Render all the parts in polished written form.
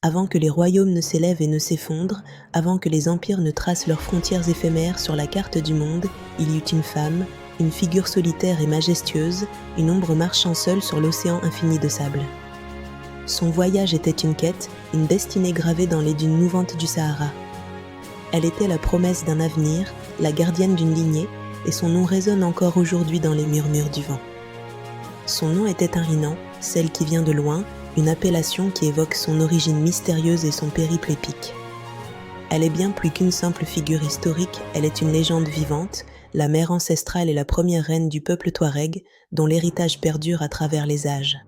Avant que les royaumes ne s'élèvent et ne s'effondrent, avant que les empires ne tracent leurs frontières éphémères sur la carte du monde, il y eut une femme, une figure solitaire et majestueuse, une ombre marchant seule sur l'océan infini de sable. Son voyage était une quête, une destinée gravée dans les dunes mouvantes du Sahara. Elle était la promesse d'un avenir, la gardienne d'une lignée, et son nom résonne encore aujourd'hui dans les murmures du vent. Son nom était un Rinan, celle qui vient de loin, une appellation qui évoque son origine mystérieuse et son périple épique. Elle est bien plus qu'une simple figure historique, elle est une légende vivante, la mère ancestrale et la première reine du peuple touareg, dont l'héritage perdure à travers les âges.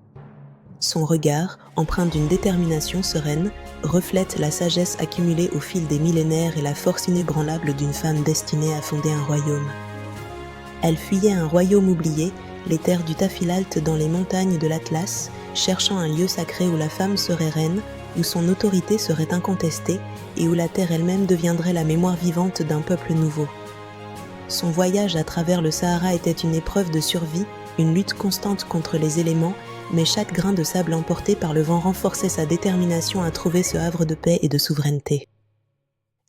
Son regard, empreint d'une détermination sereine, reflète la sagesse accumulée au fil des millénaires et la force inébranlable d'une femme destinée à fonder un royaume. Elle fuyait un royaume oublié, les terres du Tafilalt dans les montagnes de l'Atlas, cherchant un lieu sacré où la femme serait reine, où son autorité serait incontestée et où la terre elle-même deviendrait la mémoire vivante d'un peuple nouveau. Son voyage à travers le Sahara était une épreuve de survie, une lutte constante contre les éléments, mais chaque grain de sable emporté par le vent renforçait sa détermination à trouver ce havre de paix et de souveraineté.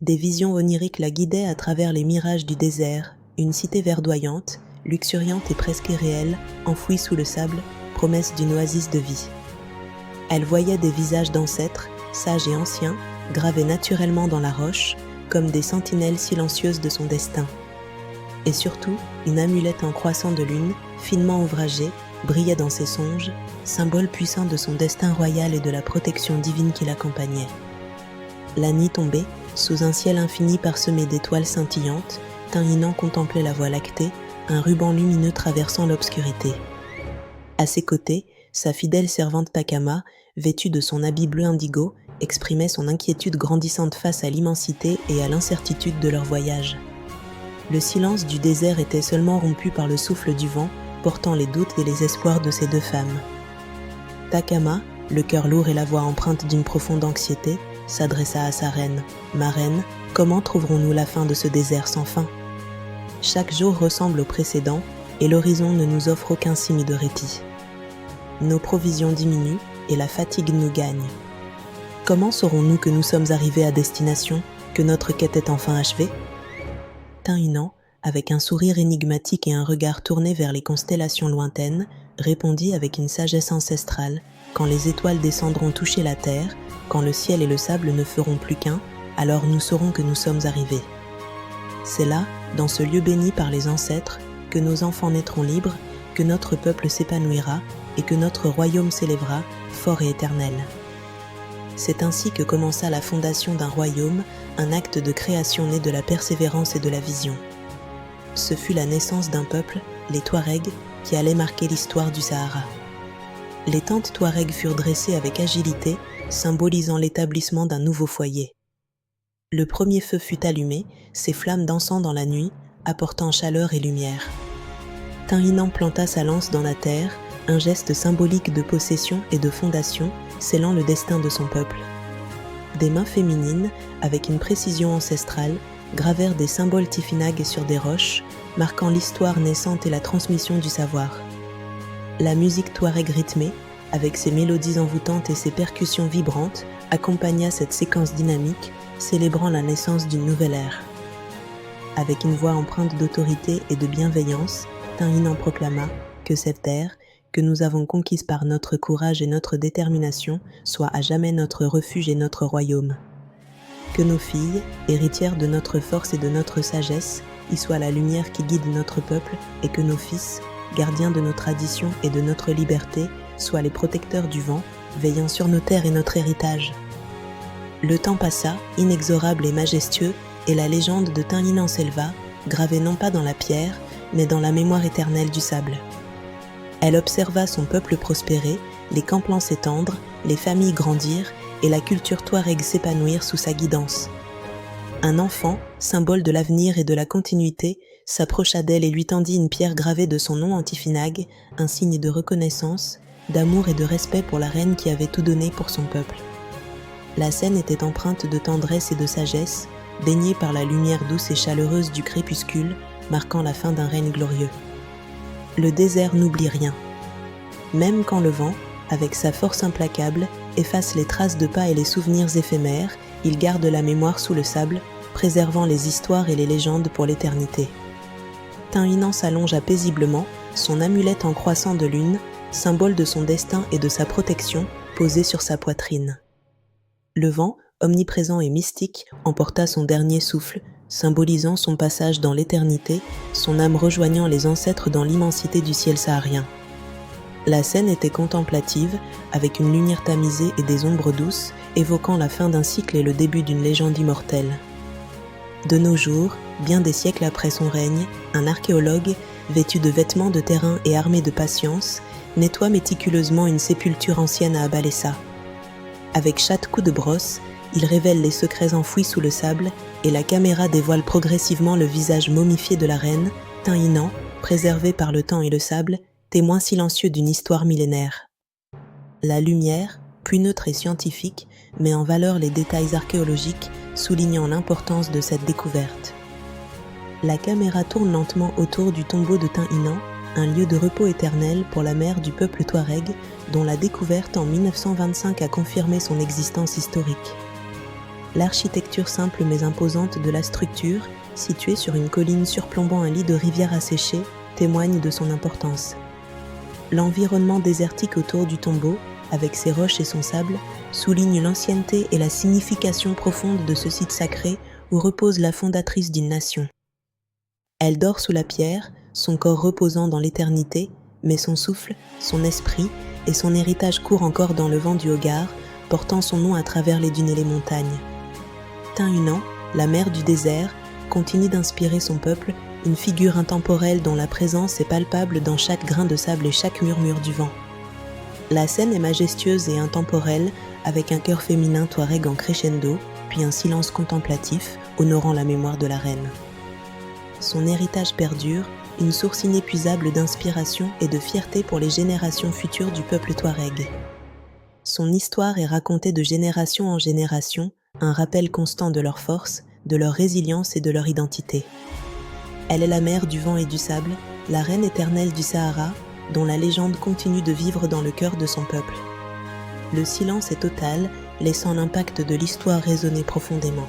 Des visions oniriques la guidaient à travers les mirages du désert, une cité verdoyante, luxuriante et presque irréelle, enfouie sous le sable, promesse d'une oasis de vie. Elle voyait des visages d'ancêtres, sages et anciens, gravés naturellement dans la roche, comme des sentinelles silencieuses de son destin. Et surtout, une amulette en croissant de lune, finement ouvragée, brillait dans ses songes, symbole puissant de son destin royal et de la protection divine qui l'accompagnait. La nuit tombée, sous un ciel infini parsemé d'étoiles scintillantes, Tinhinan contemplait la voie lactée, un ruban lumineux traversant l'obscurité. À ses côtés, sa fidèle servante Takama, vêtue de son habit bleu indigo, exprimait son inquiétude grandissante face à l'immensité et à l'incertitude de leur voyage. Le silence du désert était seulement rompu par le souffle du vent, portant les doutes et les espoirs de ces deux femmes. Takama, le cœur lourd et la voix empreinte d'une profonde anxiété, s'adressa à sa reine. « Ma reine, comment trouverons-nous la fin de ce désert sans fin ? Chaque jour ressemble au précédent, et l'horizon ne nous offre aucun signe de répit. Nos provisions diminuent et la fatigue nous gagne. Comment saurons-nous que nous sommes arrivés à destination, que notre quête est enfin achevée ?» Tinhinan, avec un sourire énigmatique et un regard tourné vers les constellations lointaines, répondit avec une sagesse ancestrale : « Quand les étoiles descendront toucher la terre, quand le ciel et le sable ne feront plus qu'un, alors nous saurons que nous sommes arrivés. C'est là, dans ce lieu béni par les ancêtres, que nos enfants naîtront libres, que notre peuple s'épanouira et que notre royaume s'élèvera, fort et éternel. » C'est ainsi que commença la fondation d'un royaume, un acte de création né de la persévérance et de la vision. Ce fut la naissance d'un peuple, les Touaregs, qui allait marquer l'histoire du Sahara. Les tentes Touaregs furent dressées avec agilité, symbolisant l'établissement d'un nouveau foyer. Le premier feu fut allumé, ses flammes dansant dans la nuit, apportant chaleur et lumière. Tinhinan planta sa lance dans la terre, un geste symbolique de possession et de fondation, scellant le destin de son peuple. Des mains féminines, avec une précision ancestrale, gravèrent des symboles tifinag sur des roches, marquant l'histoire naissante et la transmission du savoir. La musique touareg rythmée, avec ses mélodies envoûtantes et ses percussions vibrantes, accompagna cette séquence dynamique, célébrant la naissance d'une nouvelle ère. Avec une voix empreinte d'autorité et de bienveillance, Tinhinan proclama que cette terre, que nous avons conquise par notre courage et notre détermination, soit à jamais notre refuge et notre royaume. Que nos filles, héritières de notre force et de notre sagesse, y soient la lumière qui guide notre peuple, et que nos fils, gardiens de nos traditions et de notre liberté, soient les protecteurs du vent, veillant sur nos terres et notre héritage. Le temps passa, inexorable et majestueux, et la légende de Tinhinan s'éleva, gravée non pas dans la pierre, mais dans la mémoire éternelle du sable. Elle observa son peuple prospérer, les camplans s'étendre, les familles grandir et la culture touareg s'épanouir sous sa guidance. Un enfant, symbole de l'avenir et de la continuité, s'approcha d'elle et lui tendit une pierre gravée de son nom en tifinag, un signe de reconnaissance, d'amour et de respect pour la reine qui avait tout donné pour son peuple. La scène était empreinte de tendresse et de sagesse, baignée par la lumière douce et chaleureuse du crépuscule, marquant la fin d'un règne glorieux. Le désert n'oublie rien. Même quand le vent, avec sa force implacable, efface les traces de pas et les souvenirs éphémères, il garde la mémoire sous le sable, préservant les histoires et les légendes pour l'éternité. Tainan s'allongea paisiblement, son amulette en croissant de lune, symbole de son destin et de sa protection, posée sur sa poitrine. Le vent, omniprésent et mystique, emporta son dernier souffle, symbolisant son passage dans l'éternité, son âme rejoignant les ancêtres dans l'immensité du ciel saharien. La scène était contemplative, avec une lumière tamisée et des ombres douces, évoquant la fin d'un cycle et le début d'une légende immortelle. De nos jours, bien des siècles après son règne, un archéologue, vêtu de vêtements de terrain et armé de patience, nettoie méticuleusement une sépulture ancienne à Abalessa. Avec chaque coup de brosse, il révèle les secrets enfouis sous le sable et la caméra dévoile progressivement le visage momifié de la reine, Tainan, préservé par le temps et le sable, témoin silencieux d'une histoire millénaire. La lumière, plus neutre et scientifique, met en valeur les détails archéologiques, soulignant l'importance de cette découverte. La caméra tourne lentement autour du tombeau de Tainan, un lieu de repos éternel pour la mère du peuple touareg, dont la découverte en 1925 a confirmé son existence historique. L'architecture simple mais imposante de la structure, située sur une colline surplombant un lit de rivière asséchée, témoigne de son importance. L'environnement désertique autour du tombeau, avec ses roches et son sable, souligne l'ancienneté et la signification profonde de ce site sacré où repose la fondatrice d'une nation. Elle dort sous la pierre, son corps reposant dans l'éternité, mais son souffle, son esprit et son héritage courent encore dans le vent du Hogar, portant son nom à travers les dunes et les montagnes. Tainan, la mère du désert, continue d'inspirer son peuple, une figure intemporelle dont la présence est palpable dans chaque grain de sable et chaque murmure du vent. La scène est majestueuse et intemporelle, avec un chœur féminin touareg en crescendo, puis un silence contemplatif, honorant la mémoire de la reine. Son héritage perdure, une source inépuisable d'inspiration et de fierté pour les générations futures du peuple touareg. Son histoire est racontée de génération en génération, un rappel constant de leur force, de leur résilience et de leur identité. Elle est la mère du vent et du sable, la reine éternelle du Sahara, dont la légende continue de vivre dans le cœur de son peuple. Le silence est total, laissant l'impact de l'histoire résonner profondément.